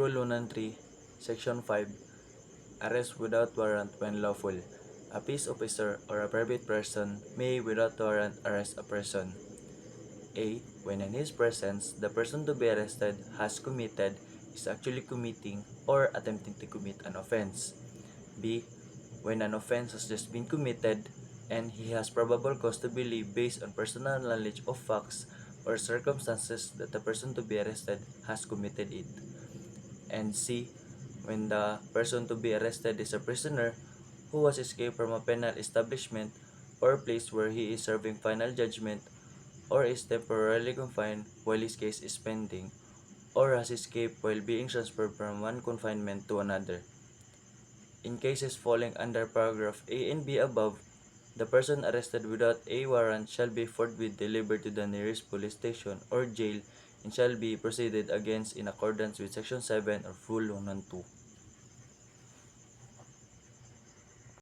Rule 103, Section 5, Arrest without warrant when lawful. A peace officer or a private person may without warrant arrest a person. A. When in his presence, the person to be arrested has committed, is actually committing, or attempting to commit an offense. B. When an offense has just been committed and he has probable cause to believe based on personal knowledge of facts or circumstances that the person to be arrested has committed it. And C. When the person to be arrested is a prisoner who has escaped from a penal establishment or place where he is serving final judgment or is temporarily confined while his case is pending or has escaped while being transferred from one confinement to another. In cases falling under paragraph A and B above, the person arrested without a warrant shall be forthwith delivered to the nearest police station or jail and shall be proceeded against in accordance with Section 7 of Rule 112.